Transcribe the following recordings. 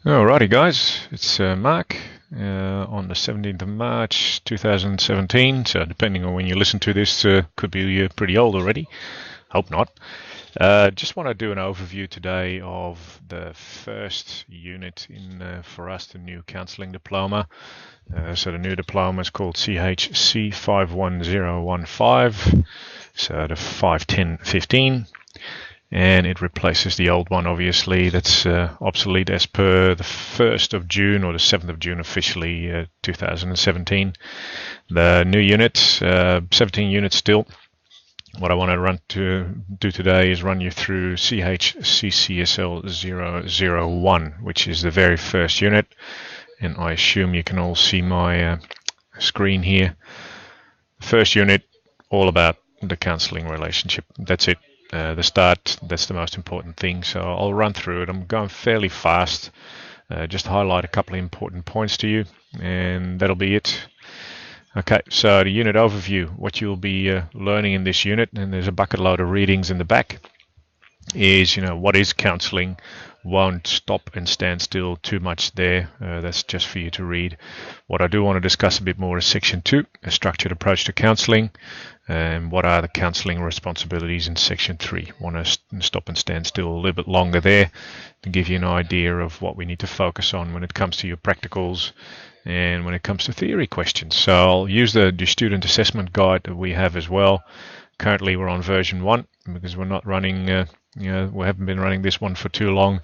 Alrighty guys, it's Mark on the 17th of March 2017, so depending on when you listen to this, could be pretty old already, hope not. Just want to do an overview today of the first unit in for us, the new counselling diploma. So the new diploma is called CHC51015, so the 51015. And it replaces the old one, obviously, that's obsolete as per the 1st of June or the 7th of June officially, 2017. The new unit, 17 units still. What I want to do today is run you through CHCCSL001, which is the very first unit. And I assume you can all see my screen here. First unit, all about the counselling relationship. That's it. The start, that's the most important thing, so I'll run through it. I'm going fairly fast, just highlight a couple of important points to you, and that'll be it. Okay, so the unit overview, what you'll be learning in this unit, and there's a bucket load of readings in the back, is, what is counselling. Won't stop and stand still too much there. That's just for you to read. What I do want to discuss a bit more is Section 2, a structured approach to counselling, and what are the counselling responsibilities in Section 3. Want to stop and stand still a little bit longer there to give you an idea of what we need to focus on when it comes to your practicals and when it comes to theory questions. So I'll use the student assessment guide that we have as well. Currently we're on version 1 because we're not running, we haven't been running this one for too long.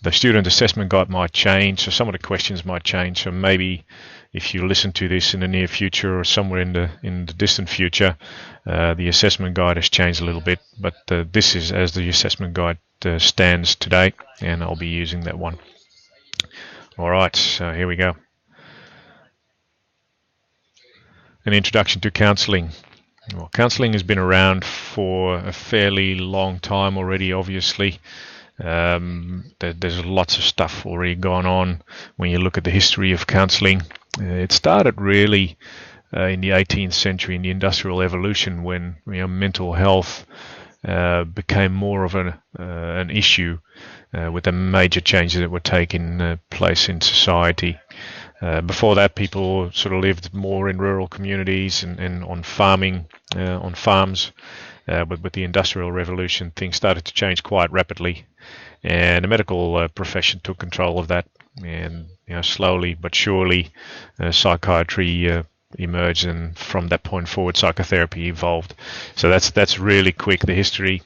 The student assessment guide might change, so some of the questions might change. So maybe if you listen to this in the near future or somewhere in the distant future, the assessment guide has changed a little bit. But this is as the assessment guide stands today, and I'll be using that one. All right, so here we go. An introduction to counselling. Well, counselling has been around for a fairly long time already, obviously. There's lots of stuff already going on when you look at the history of counselling. It started really in the 18th century in the Industrial Evolution, when mental health became more of an issue with the major changes that were taking place in society. Before that, people sort of lived more in rural communities and on farming, on farms. But with the Industrial Revolution, things started to change quite rapidly, and the medical profession took control of that. And slowly but surely, psychiatry emerged, and from that point forward, psychotherapy evolved. So that's really quick, the history.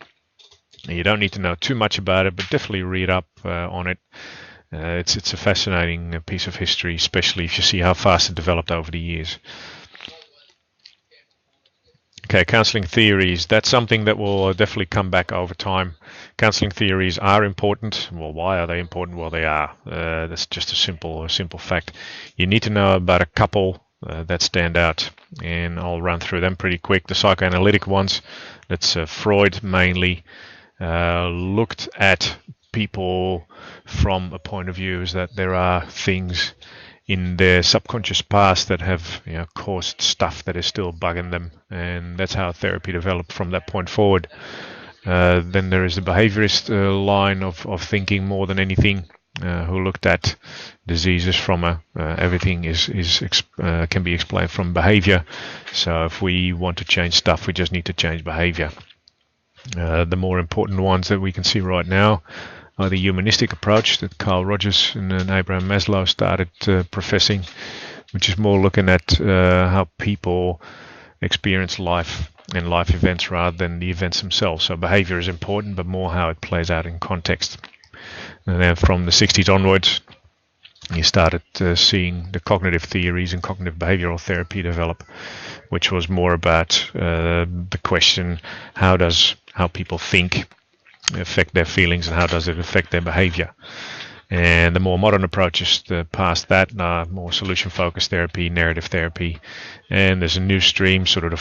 You don't need to know too much about it, but definitely read up on it. It's a fascinating piece of history, especially if you see how fast it developed over the years. Okay, counselling theories. That's something that will definitely come back over time. Counselling theories are important. Well, why are they important? Well, they are. That's just a simple fact. You need to know about a couple that stand out, and I'll run through them pretty quick. The psychoanalytic ones, that's Freud mainly, looked at people from a point of view is that there are things in their subconscious past that have caused stuff that is still bugging them, and that's how therapy developed from that point forward. Then there is the behaviorist line of thinking more than anything, who looked at diseases from everything can be explained from behavior. So if we want to change stuff, we just need to change behavior. The more important ones that we can see right now are the humanistic approach that Carl Rogers and Abraham Maslow started professing, which is more looking at how people experience life and life events rather than the events themselves. So behavior is important, but more how it plays out in context. And then from the 60s onwards, you started seeing the cognitive theories and cognitive behavioral therapy develop, which was more about the question, how people think affect their feelings, and how does it affect their behavior. And the more modern approaches past that are more solution-focused therapy, narrative therapy, and there's a new stream, sort of the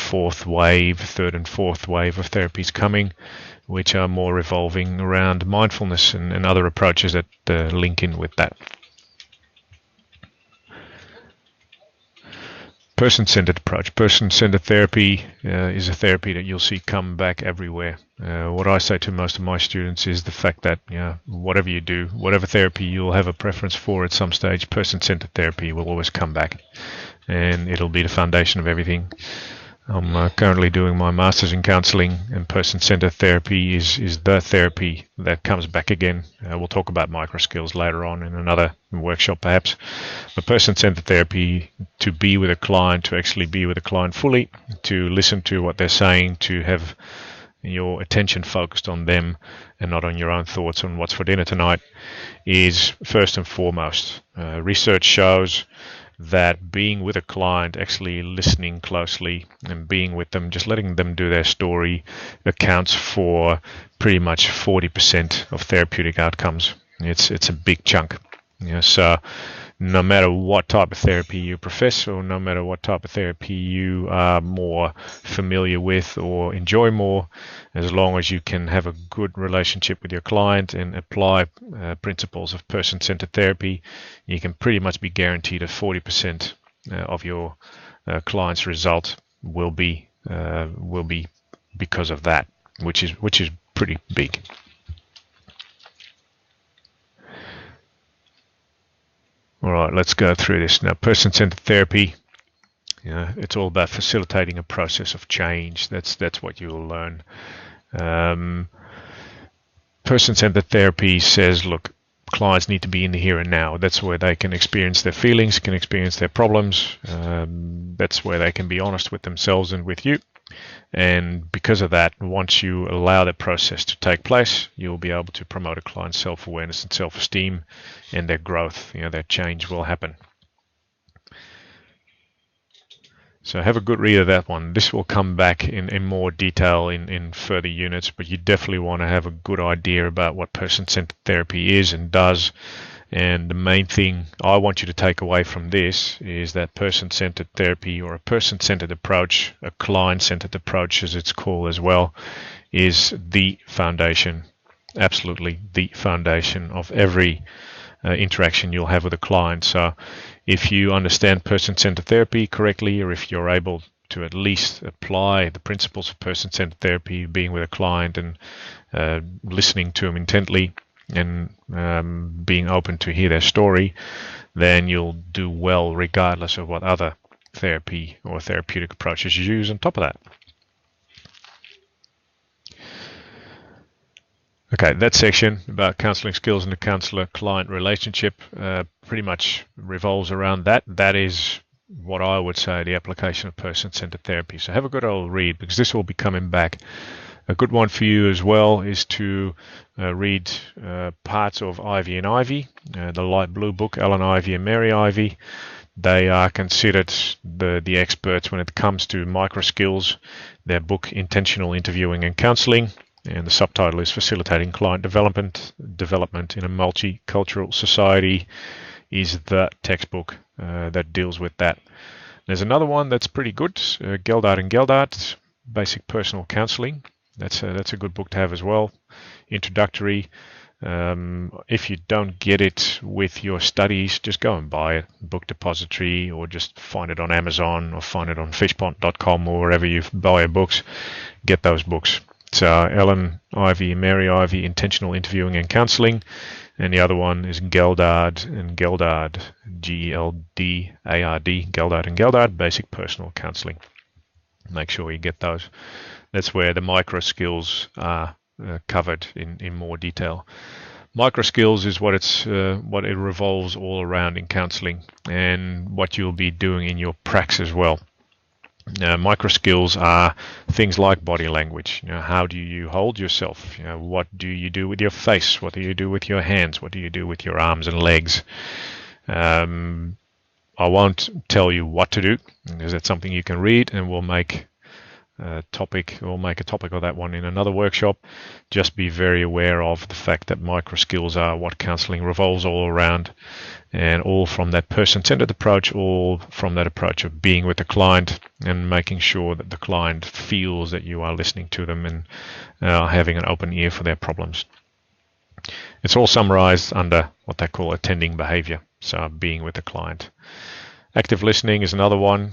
third and fourth wave of therapies coming, which are more revolving around mindfulness and other approaches that link in with that. Person-centered approach. Person-centered therapy is a therapy that you'll see come back everywhere. What I say to most of my students is the fact that whatever you do, whatever therapy you'll have a preference for at some stage, person-centered therapy will always come back, and it'll be the foundation of everything. I'm currently doing my master's in counseling, and person-centered therapy is the therapy that comes back again. We'll talk about micro skills later on in another workshop perhaps. But person-centered therapy, to be with a client, to actually be with a client fully, to listen to what they're saying, to have your attention focused on them and not on your own thoughts on what's for dinner tonight, is first and foremost. Research shows that being with a client, actually listening closely and being with them, just letting them do their story, accounts for pretty much 40% of therapeutic outcomes. It's a big chunk. So no matter what type of therapy you profess, or no matter what type of therapy you are more familiar with or enjoy more, as long as you can have a good relationship with your client and apply principles of person-centered therapy, you can pretty much be guaranteed that 40% of your client's result will be because of that, which is pretty big. All right, let's go through this now. Person-centered therapy, it's all about facilitating a process of change. That's what you will learn. Person-centered therapy says, look, clients need to be in the here and now. That's where they can experience their feelings, can experience their problems. That's where they can be honest with themselves and with you. And because of that, once you allow that process to take place, you'll be able to promote a client's self-awareness and self-esteem, and their growth, their change will happen. So have a good read of that one. This will come back in more detail in further units, but you definitely want to have a good idea about what person-centered therapy is and does. And the main thing I want you to take away from this is that person-centered therapy, or a person-centered approach, a client-centered approach as it's called as well, is the foundation, absolutely the foundation of every interaction you'll have with a client. So if you understand person-centered therapy correctly, or if you're able to at least apply the principles of person-centered therapy, being with a client and listening to them intently, and being open to hear their story, then you'll do well regardless of what other therapy or therapeutic approaches you use on top of that. Okay, that section about counseling skills and the counselor-client relationship pretty much revolves around that. That is what I would say the application of person-centered therapy. So have a good old read, because this will be coming back. A good one for you as well is to read parts of Ivy and Ivy, the light blue book, Ellen Ivy and Mary Ivy. They are considered the experts when it comes to micro skills. Their book, Intentional Interviewing and Counseling, and the subtitle is Facilitating Client Development in a Multicultural Society, is the textbook that deals with that. There's another one that's pretty good, Geldart and Geldart, Basic Personal Counseling. That's a good book to have as well. Introductory. If you don't get it with your studies, just go and buy it, Book Depository, or just find it on Amazon, or find it on fishpond.com, or wherever you buy your books. Get those books. So Ellen Ivy, Mary Ivy, Intentional Interviewing and Counseling, and the other one is Geldart and Geldart, Geldard, Geldart and Geldart, Basic Personal Counseling. Make sure you get those. That's where the micro skills are covered in more detail. Micro skills is what it revolves all around in counseling, and what you'll be doing in your pracs as well. Micro skills are things like body language. How do you hold yourself? What do you do with your face? What do you do with your hands? What do you do with your arms and legs? I won't tell you what to do, because that's something you can read, and we'll make a topic of that one in another workshop. Just be very aware of the fact that micro skills are what counseling revolves all around, and all from that person-centered approach, all from that approach of being with the client and making sure that the client feels that you are listening to them and having an open ear for their problems. It's all summarized under what they call attending behavior, so being with the client. Active listening is another one.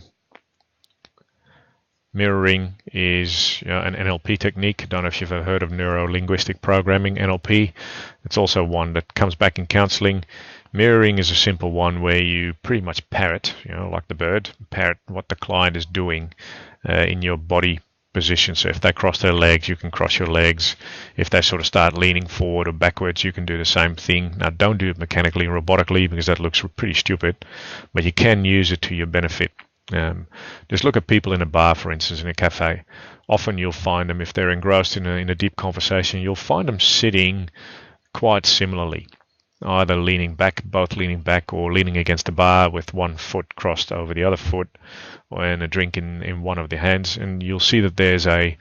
Mirroring is an NLP technique. Don't know if you've ever heard of neuro-linguistic programming, NLP. It's also one that comes back in counseling. Mirroring is a simple one where you pretty much parrot, like the bird, parrot what the client is doing in your body position. So if they cross their legs, you can cross your legs. If they sort of start leaning forward or backwards, you can do the same thing. Now, don't do it mechanically or robotically because that looks pretty stupid, but you can use it to your benefit. Just look at people in a bar, for instance, in a cafe. Often you'll find them, if they're engrossed in a deep conversation, you'll find them sitting quite similarly, either both leaning back, or leaning against the bar with one foot crossed over the other foot, and a drink in one of the hands. And you'll see that there's a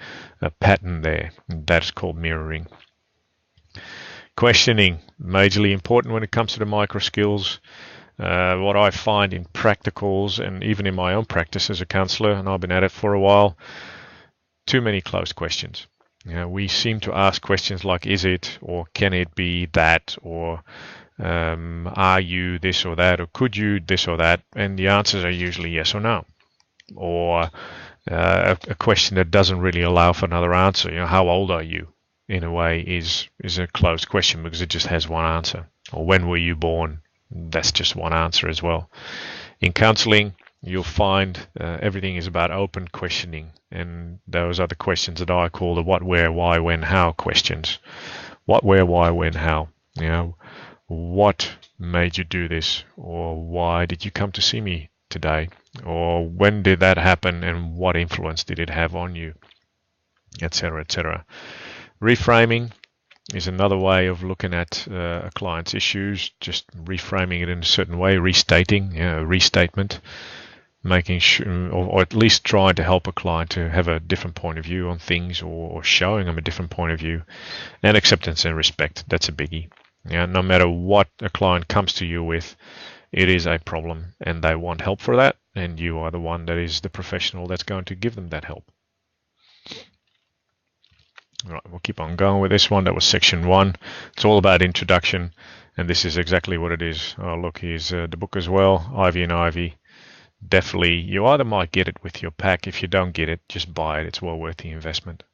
pattern there. That's called mirroring. Questioning, majorly important when it comes to the micro skills. What I find in practicals and even in my own practice as a counselor, and I've been at it for a while, too many closed questions. We seem to ask questions like, is it, or can it be that, or are you this or that, or could you this or that, and the answers are usually yes or no. Or a question that doesn't really allow for another answer. How old are you, in a way, is a closed question because it just has one answer. Or when were you born? That's just one answer as well. In counseling, you'll find everything is about open questioning, and those are the questions that I call the what, where, why, when, how questions. What, where, why, when, how. What made you do this, or why did you come to see me today, or when did that happen, and what influence did it have on you, etc., etc. Reframing is another way of looking at a client's issues, just reframing it in a certain way, restating, restatement, making sure, or at least trying to help a client to have a different point of view on things, or showing them a different point of view. And acceptance and respect, that's a biggie. No matter what a client comes to you with, it is a problem and they want help for that, and you are the one that is the professional that's going to give them that help. All right, we'll keep on going with this one. That was section 1. It's all about introduction, and this is exactly what it is. Oh, look, here's the book as well, Ivy and Ivy. Definitely, you either might get it with your pack. If you don't get it, just buy it. It's well worth the investment.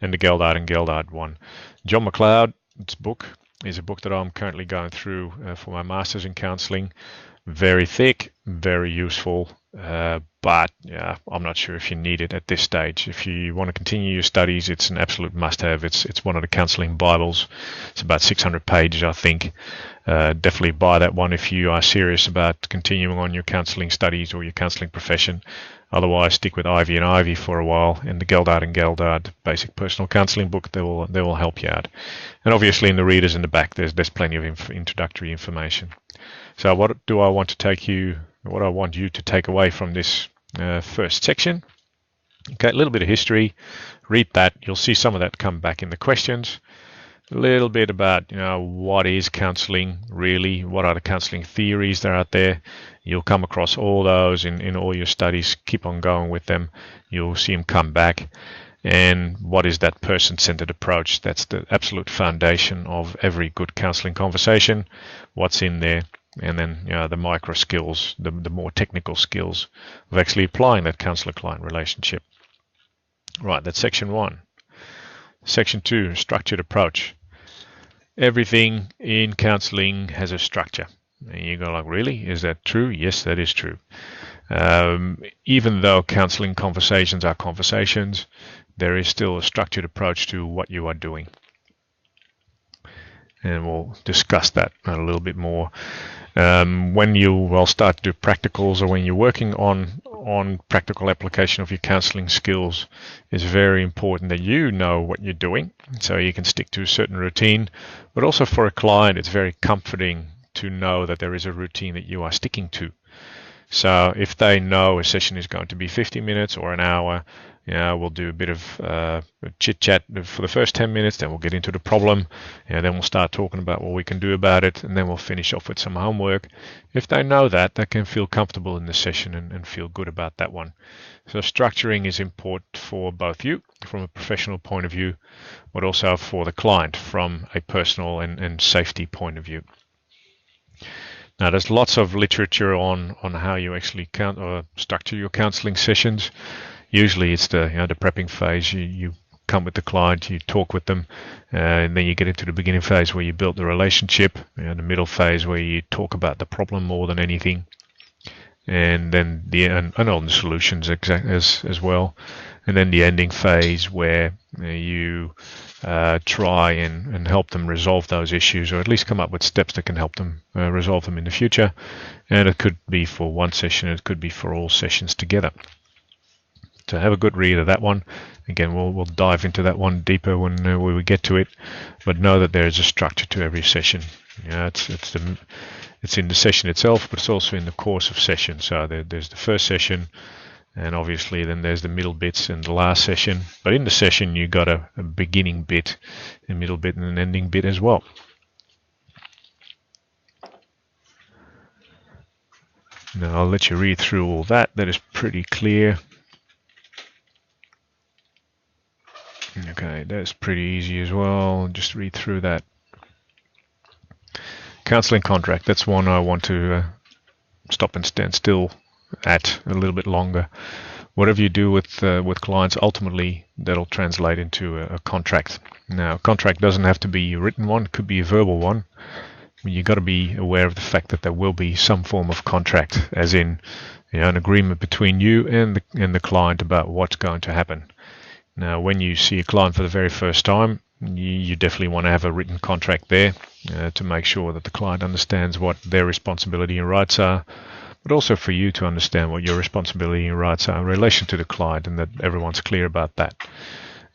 And the Geldard and Geldard one. John McLeod's book is a book that I'm currently going through for my Masters in Counseling. Very thick, very useful, but I'm not sure if you need it at this stage. If you want to continue your studies, it's an absolute must-have. It's one of the counseling Bibles. It's about 600 pages, I think. Definitely buy that one if you are serious about continuing on your counseling studies or your counseling profession. Otherwise, stick with Ivy and Ivy for a while, and the Geldard and Geldard basic personal counseling book. They will help you out. And obviously, in the readers in the back, there's plenty of introductory information. So what do I want you to take away from this first section? Okay, a little bit of history. Read that. You'll see some of that come back in the questions. A little bit about, what is counseling really? What are the counseling theories that are out there? You'll come across all those in all your studies. Keep on going with them. You'll see them come back. And what is that person-centered approach? That's the absolute foundation of every good counseling conversation. What's in there? And then the micro skills, the more technical skills of actually applying that counselor-client relationship. Right, that's section 1. Section 2, structured approach. Everything in counseling has a structure. And you go like, really? Is that true? Yes, that is true. Even though counseling conversations are conversations, there is still a structured approach to what you are doing. And we'll discuss that a little bit more. When you start to do practicals, or when you're working on practical application of your counseling skills, it's very important that you know what you're doing, so you can stick to a certain routine. But also for a client, it's very comforting to know that there is a routine that you are sticking to. So if they know a session is going to be 50 minutes or an hour, we'll do a bit of chit chat for the first 10 minutes, then we'll get into the problem, and then we'll start talking about what we can do about it, and then we'll finish off with some homework. If they know that, they can feel comfortable in the session and feel good about that one. So structuring is important for both you from a professional point of view, but also for the client from a personal and safety point of view. Now, there's lots of literature on how you actually structure your counseling sessions. Usually it's the prepping phase. You come with the client, you talk with them, and then you get into the beginning phase where you build the relationship, the middle phase where you talk about the problem more than anything, and then and all the solutions as well, and then the ending phase where you try and help them resolve those issues, or at least come up with steps that can help them resolve them in the future. And it could be for one session, it could be for all sessions together. So have a good read of that one. Again, we'll dive into that one deeper when we get to it, but know that there is a structure to every session. It's in the session itself, but it's also in the course of session. So there's the first session, and obviously then there's the middle bits and the last session. But in the session, you got a beginning bit, a middle bit, and an ending bit as well. Now I'll let you read through all that. That is pretty clear. Okay, that's pretty easy as well. Just read through that. Counseling contract, that's one I want to stop and stand still at a little bit longer. Whatever you do with clients, ultimately that'll translate into a contract. Now, a contract doesn't have to be a written one, it could be a verbal one. You've got to be aware of the fact that there will be some form of contract, as in an agreement between you and the client about what's going to happen. Now, when you see a client for the very first time, you definitely want to have a written contract there to make sure that the client understands what their responsibility and rights are, but also for you to understand what your responsibility and rights are in relation to the client, and that everyone's clear about that.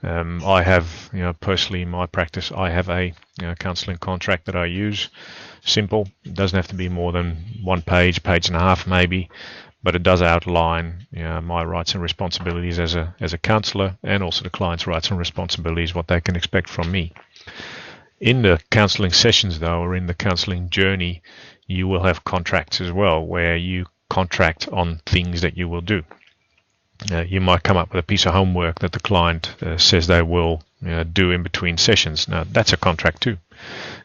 I have, personally in my practice, I have a counseling contract that I use. Simple. It doesn't have to be more than 1 page, page and a half maybe, but it does outline my rights and responsibilities as a counselor, and also the client's rights and responsibilities, what they can expect from me. In the counseling sessions though, or in the counseling journey, you will have contracts as well, where you contract on things that you will do. You might come up with a piece of homework that the client says they will do in between sessions. Now that's a contract too.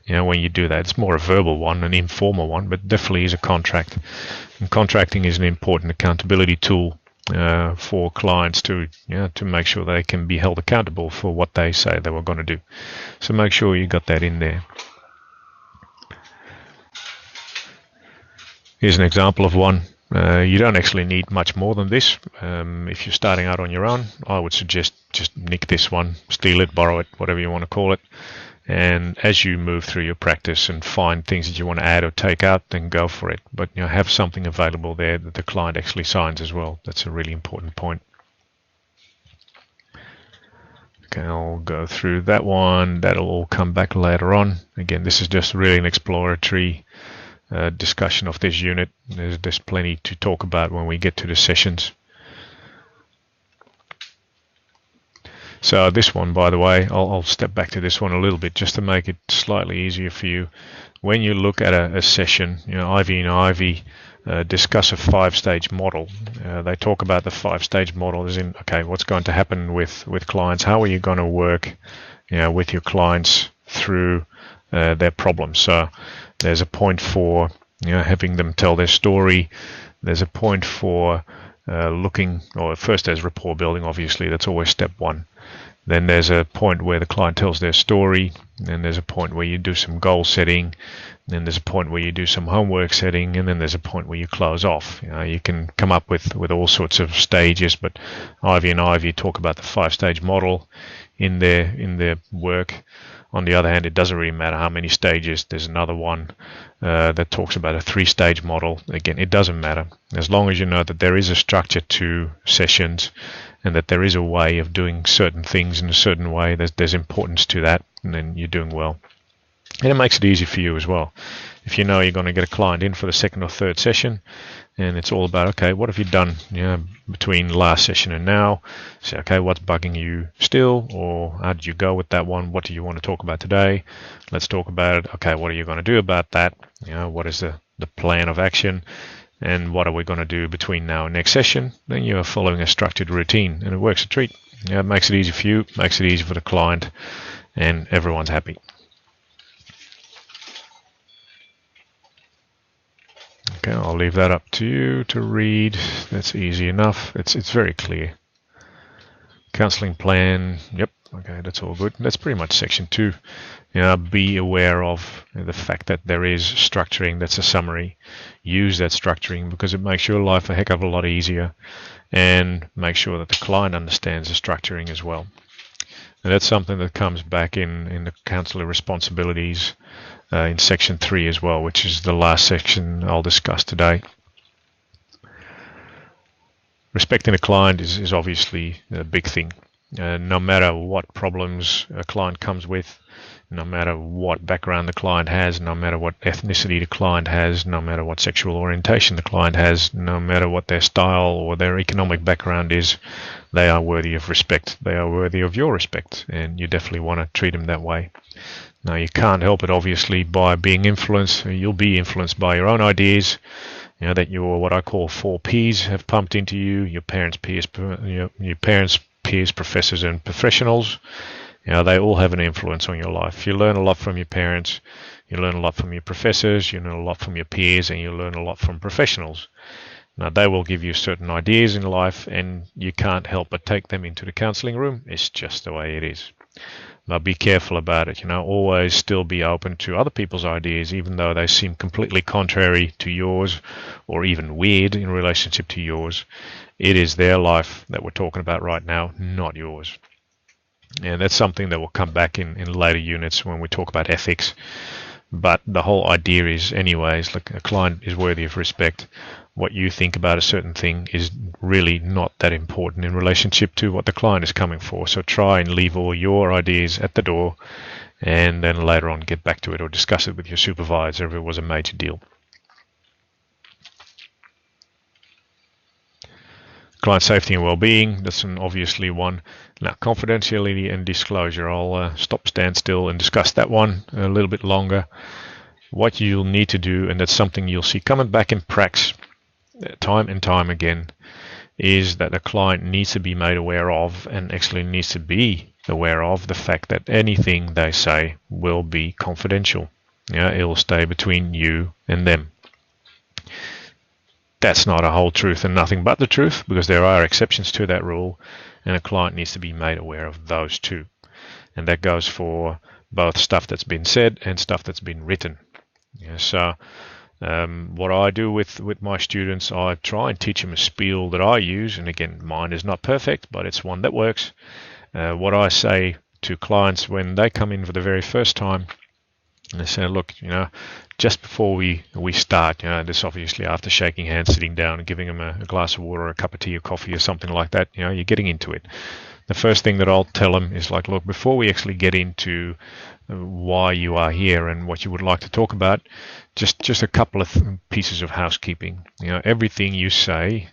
When you do that, it's more a verbal one, an informal one, but definitely is a contract. And contracting is an important accountability tool for clients to make sure they can be held accountable for what they say they were going to do. So make sure you got that in there. Here's an example of one. You don't actually need much more than this. If you're starting out on your own, I would suggest just nick this one, steal it, borrow it, whatever you want to call it. And as you move through your practice and find things that you want to add or take out, then go for it. But have something available there that the client actually signs as well. That's a really important point. Okay, I'll go through that one. That'll all come back later on. Again, this is just really an exploratory discussion of this unit. There's plenty to talk about when we get to the sessions. So this one, by the way, I'll step back to this one a little bit just to make it slightly easier for you. When you look at a session, Ivy and Ivy discuss a 5-stage model. They talk about the 5-stage model as in, okay, what's going to happen with clients? How are you going to work with your clients through their problems? So there's a point for having them tell their story. There's a point for first there's rapport building, obviously, that's always step one. Then there's a point where the client tells their story. Then there's a point where you do some goal setting. Then there's a point where you do some homework setting, and then there's a point where you close off. You can come up with all sorts of stages, but Ivy and Ivy talk about the 5-stage model in their work. On the other hand, it doesn't really matter how many stages. There's another one that talks about a 3-stage model. Again, it doesn't matter. As long as you know that there is a structure to sessions and that there is a way of doing certain things in a certain way, there's importance to that, and then you're doing well. And it makes it easy for you as well. If you know you're going to get a client in for the 2nd or 3rd session, and it's all about, okay, what have you done between last session and now? So, okay, what's bugging you still, or how did you go with that one? What do you want to talk about today? Let's talk about it. Okay, what are you going to do about that? What is the plan of action? And what are we going to do between now and next session? Then you are following a structured routine, and it works a treat. It makes it easy for you, makes it easy for the client, and everyone's happy. Okay, I'll leave that up to you to read. That's easy enough. It's very clear. Counseling plan, yep, okay, that's all good. That's pretty much section 2. Be aware of the fact that there is structuring. That's a summary. Use that structuring because it makes your life a heck of a lot easier, and make sure that the client understands the structuring as well. And that's something that comes back in the counselor responsibilities in section 3 as well, which is the last section I'll discuss today. Respecting the client is obviously a big thing. No matter what problems a client comes with, no matter what background the client has, no matter what ethnicity the client has, no matter what sexual orientation the client has, no matter what their style or their economic background is, they are worthy of respect. They are worthy of your respect, and you definitely want to treat them that way. Now, you can't help it, obviously, by being influenced. You'll be influenced by your own ideas, that your what I call 4 Ps have pumped into you: your parents, peers, professors, and professionals. They all have an influence on your life. You learn a lot from your parents, you learn a lot from your professors, you learn a lot from your peers, and you learn a lot from professionals. Now, they will give you certain ideas in life, and you can't help but take them into the counseling room. It's just the way it is. Now, be careful about it. Always still be open to other people's ideas, even though they seem completely contrary to yours or even weird in relationship to yours. It is their life that we're talking about right now, not yours. And that's something that will come back in later units when we talk about ethics. But the whole idea is, anyways, like, a client is worthy of respect. What you think about a certain thing is really not that important in relationship to what the client is coming for. So try and leave all your ideas at the door, and then later on get back to it or discuss it with your supervisor if it was a major deal. Client safety and well-being, that's an obviously one. Now, confidentiality and disclosure, I'll stand still and discuss that one a little bit longer. What you'll need to do, and that's something you'll see coming back in pracs time and time again, is that the client needs to be made aware of, and actually needs to be aware of, the fact that anything they say will be confidential. It will stay between you and them. That's not a whole truth and nothing but the truth, because there are exceptions to that rule, and a client needs to be made aware of those too. And that goes for both stuff that's been said and stuff that's been written. So what I do with my students, I try and teach them a spiel that I use, and again, mine is not perfect, but it's one that works. What I say to clients when they come in for the very first time, and they say, look, just before we start, this obviously after shaking hands, sitting down and giving them a glass of water or a cup of tea or coffee or something like that, you're getting into it. The first thing that I'll tell them is like, look, before we actually get into why you are here and what you would like to talk about, just a couple of pieces of housekeeping. Everything you say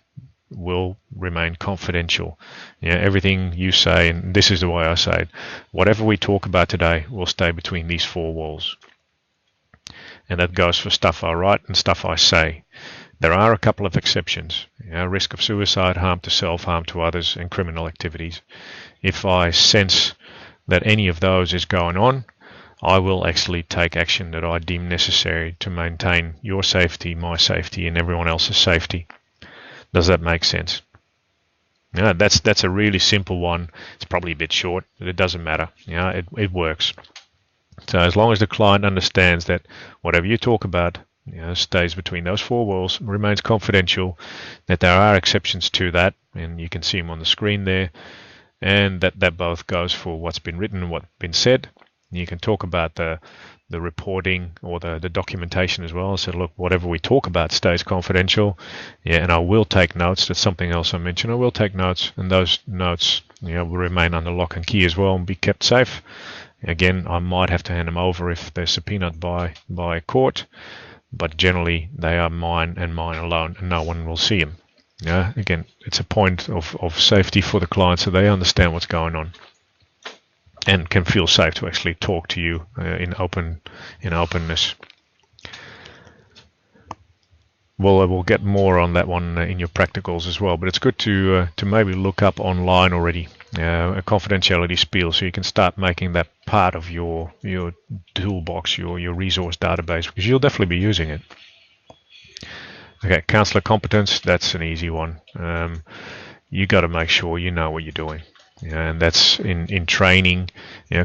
will remain confidential. Everything you say, and this is the way I say it, whatever we talk about today will stay between these 4 walls. And that goes for stuff I write and stuff I say. There are a couple of exceptions. Risk of suicide, harm to self, harm to others, and criminal activities. If I sense that any of those is going on, I will actually take action that I deem necessary to maintain your safety, my safety, and everyone else's safety. Does that make sense? That's a really simple one. It's probably a bit short, but it doesn't matter. It works. So as long as the client understands that whatever you talk about stays between those 4 walls, remains confidential, that there are exceptions to that, and you can see them on the screen there, and that both goes for what's been written and what's been said. You can talk about the reporting or the documentation as well. So look, whatever we talk about stays confidential. And I will take notes. That's something else I mentioned. I will take notes, and those notes will remain under lock and key as well and be kept safe. Again, I might have to hand them over if they're subpoenaed by a court, but generally they are mine and mine alone, and no one will see them. Again, it's a point of safety for the client, so they understand what's going on and can feel safe to actually talk to you in openness. Well, we'll get more on that one in your practicals as well, but it's good to maybe look up online already a confidentiality spiel, so you can start making that part of your toolbox, your resource database, because you'll definitely be using it. Okay, counselor competence, that's an easy one. You got to make sure you know what you're doing. and that's in training.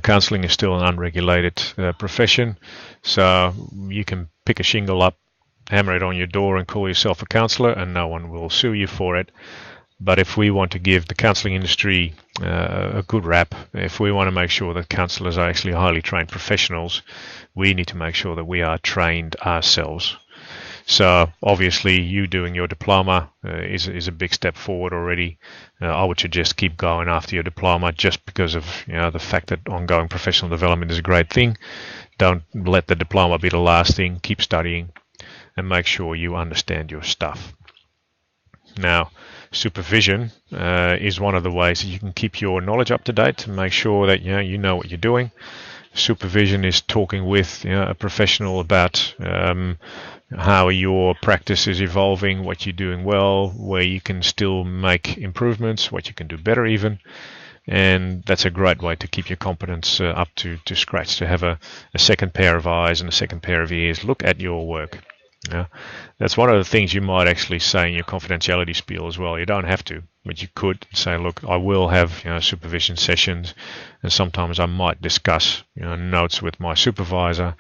Counseling is still an unregulated profession, so you can pick a shingle up, hammer it on your door and call yourself a counselor, and no one will sue you for it. But if we want to give the counseling industry a good rap, if we want to make sure that counselors are actually highly trained professionals, we need to make sure that we are trained ourselves. So obviously you doing your diploma is a big step forward already. I would suggest keep going after your diploma, just because of the fact that ongoing professional development is a great thing. Don't let the diploma be the last thing. Keep studying and make sure you understand your stuff. Now, supervision is one of the ways that you can keep your knowledge up to date and make sure that you know what you're doing. Supervision is talking with a professional about how your practice is evolving, what you're doing well, where you can still make improvements, what you can do better even. And that's a great way to keep your competence up to scratch, to have a second pair of eyes and a second pair of ears look at your work. That's one of the things you might actually say in your confidentiality spiel as well. You don't have to, but you could say, look, I will have supervision sessions, and sometimes I might discuss notes with my supervisor,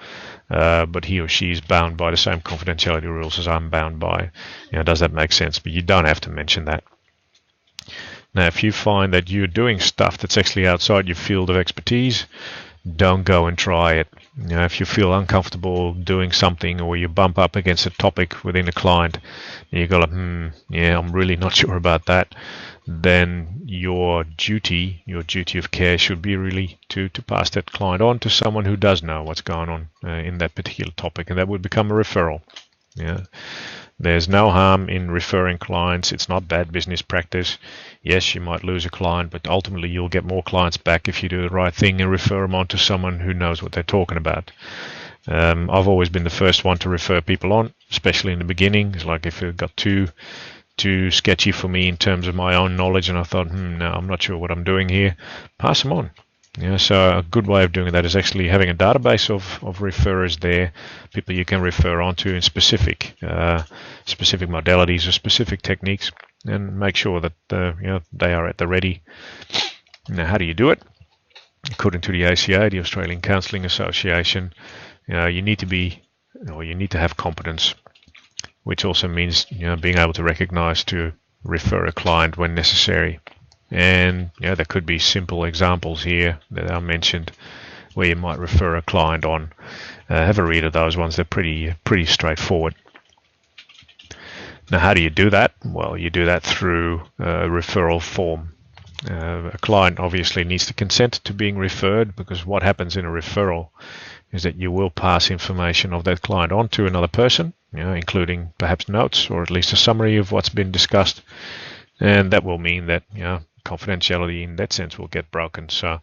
but he or she is bound by the same confidentiality rules as I'm bound by. Does that make sense? But you don't have to mention that. Now, if you find that you're doing stuff that's actually outside your field of expertise, don't go and try it. If you feel uncomfortable doing something, or you bump up against a topic within a client, and you go like, I'm really not sure about that, then your duty of care should be really to pass that client on to someone who does know what's going on in that particular topic, and that would become a referral. There's no harm in referring clients. It's not bad business practice. Yes, you might lose a client, but ultimately you'll get more clients back if you do the right thing and refer them on to someone who knows what they're talking about. I've always been the first one to refer people on, especially in the beginning. It's like if it got too sketchy for me in terms of my own knowledge, and I thought, no, I'm not sure what I'm doing here, pass them on. So a good way of doing that is actually having a database of referrers there, people you can refer on to in specific modalities or specific techniques, and make sure that they are at the ready. Now, how do you do it? According to the ACA, the Australian Counselling Association, you need to have competence, which also means being able to recognize to refer a client when necessary. And there could be simple examples here that are mentioned where you might refer a client on. Have a read of those ones. They're pretty straightforward. Now, how do you do that? Well, you do that through a referral form. A client obviously needs to consent to being referred, because what happens in a referral is that you will pass information of that client on to another person, including perhaps notes or at least a summary of what's been discussed. And that will mean that confidentiality in that sense will get broken. So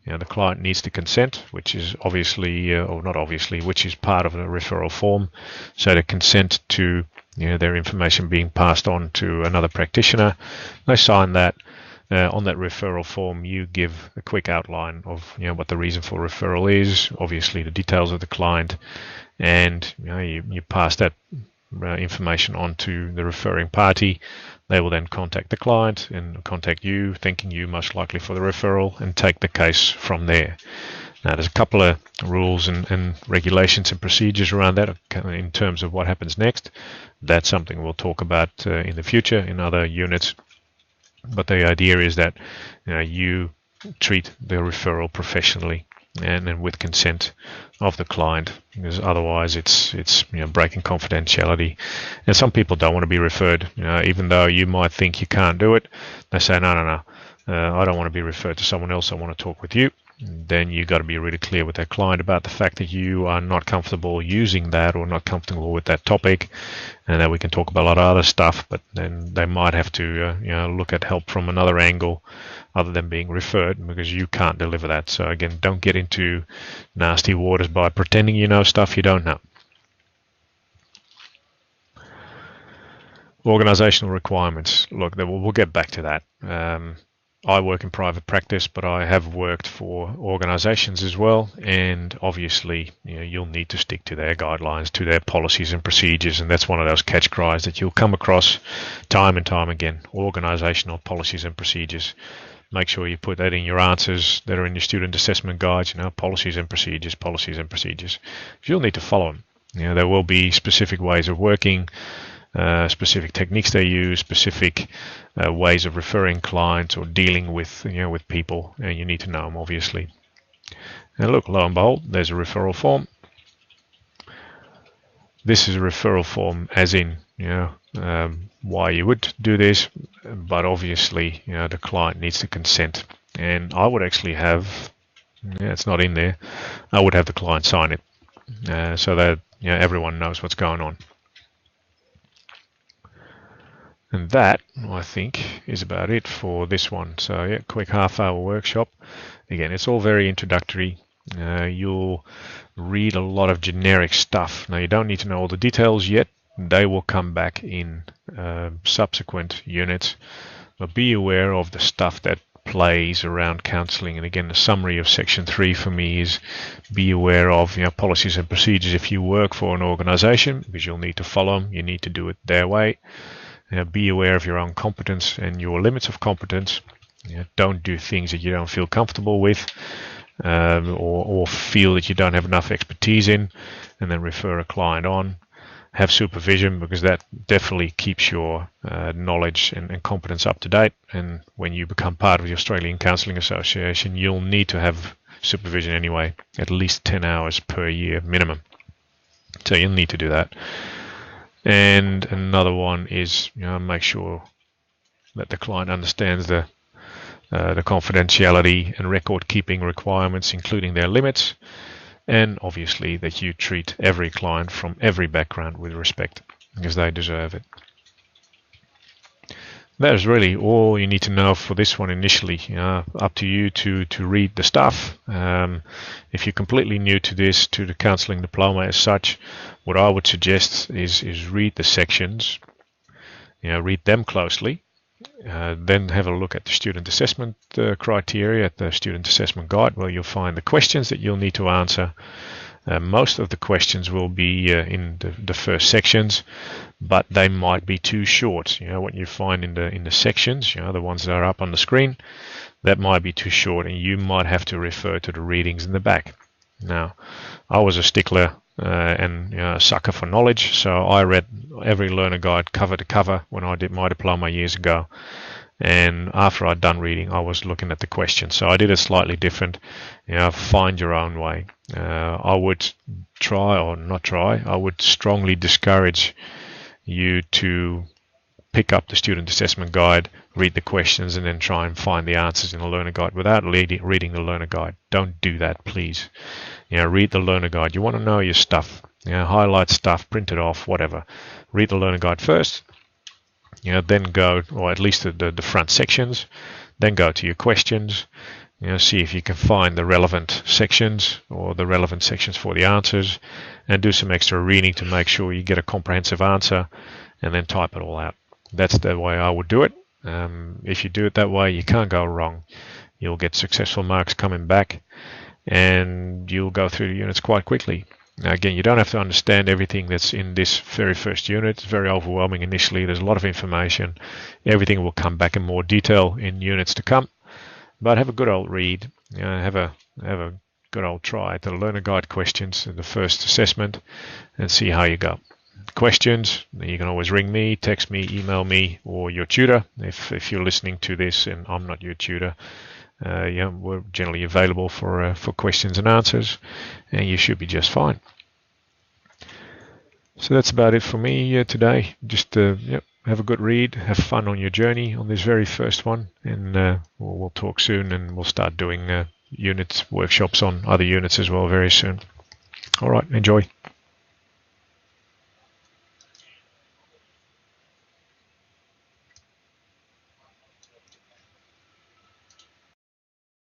the client needs to consent, which is obviously or not obviously, which is part of the referral form. So to consent to their information being passed on to another practitioner, they sign that. On that referral form, you give a quick outline of what the reason for referral is, obviously the details of the client, and you pass that information on to the referring party. They will then contact the client and contact you, thanking you most likely for the referral, and take the case from there. Now, there's a couple of rules and regulations and procedures around that in terms of what happens next. That's something we'll talk about in the future in other units. But the idea is that you treat the referral professionally and with consent of the client, because otherwise it's breaking confidentiality. And some people don't want to be referred, even though you might think you can't do it. They say, no, I don't want to be referred to someone else. I want to talk with you. Then you got to be really clear with that client about the fact that you are not comfortable using that or not comfortable with that topic, and that we can talk about a lot of other stuff, but then they might have to look at help from another angle other than being referred, because you can't deliver that. So again, don't get into nasty waters by pretending you know stuff you don't know. Organizational requirements. Look, we'll get back to that. I work in private practice, but I have worked for organizations as well, and obviously you'll need to stick to their guidelines, to their policies and procedures, and that's one of those catch cries that you'll come across time and time again. Organizational policies and procedures. make sure you put that in your answers that are in your student assessment guides, policies and procedures. You'll need to follow them. There will be specific ways of working, specific techniques they use, specific ways of referring clients or dealing with people, and you need to know them, obviously. And look, lo and behold, there's a referral form. This is a referral form, as in why you would do this, but obviously the client needs to consent, and I would actually have, it's not in there, I would have the client sign it, so that everyone knows what's going on. And that, I think, is about it for this one. So yeah, quick half-hour workshop. Again, it's all very introductory. You'll read a lot of generic stuff. Now, you don't need to know all the details yet. They will come back in subsequent units. But be aware of the stuff that plays around counseling. And again, the summary of section 3 for me is be aware of policies and procedures if you work for an organization, because you'll need to follow them. You need to do it their way. Be aware of your own competence and your limits of competence. Don't do things that you don't feel comfortable with, or feel that you don't have enough expertise in, and then refer a client on. Have supervision, because that definitely keeps your knowledge and competence up to date. And when you become part of the Australian Counselling Association, you'll need to have supervision anyway, at least 10 hours per year minimum. So you'll need to do that. And another one is make sure that the client understands the confidentiality and record keeping requirements, including their limits, and obviously that you treat every client from every background with respect, because they deserve it. That is really all you need to know for this one initially. Up to you to read the stuff. If you're completely new to this, to the counselling diploma as such, what I would suggest is read the sections, read them closely, then have a look at the student assessment criteria, at the student assessment guide, where you'll find the questions that you'll need to answer. Most of the questions will be in the first sections, but they might be too short. What you find in the sections, the ones that are up on the screen, that might be too short, and you might have to refer to the readings in the back. Now, I was a stickler and a sucker for knowledge, so I read every learner guide cover to cover when I did my diploma years ago. And after I'd done reading, I was looking at the questions. So I did it slightly different. Find your own way. I would try, or not try, I would strongly discourage you to pick up the student assessment guide, read the questions, and then try and find the answers in the learner guide without reading the learner guide. Don't do that, please. Read the learner guide. You want to know your stuff. Highlight stuff, print it off, whatever. Read the learner guide first. Then go, or at least the front sections, then go to your questions, see if you can find the relevant sections or the relevant sections for the answers, and do some extra reading to make sure you get a comprehensive answer, and then type it all out. That's the way I would do it. If you do it that way, you can't go wrong. You'll get successful marks coming back, and you'll go through the units quite quickly. Now, again, you don't have to understand everything that's in this very first unit. It's very overwhelming initially. There's a lot of information. Everything will come back in more detail in units to come. But have a good old read. Have a good old try at the learner guide questions in the first assessment, and see how you go. Questions, you can always ring me, text me, email me, or your tutor. If you're listening to this and I'm not your tutor, we're generally available for questions and answers, and you should be just fine. So that's about it for me today. Just have a good read, have fun on your journey on this very first one, and we'll talk soon, and we'll start doing workshops on other units as well very soon. All right, enjoy.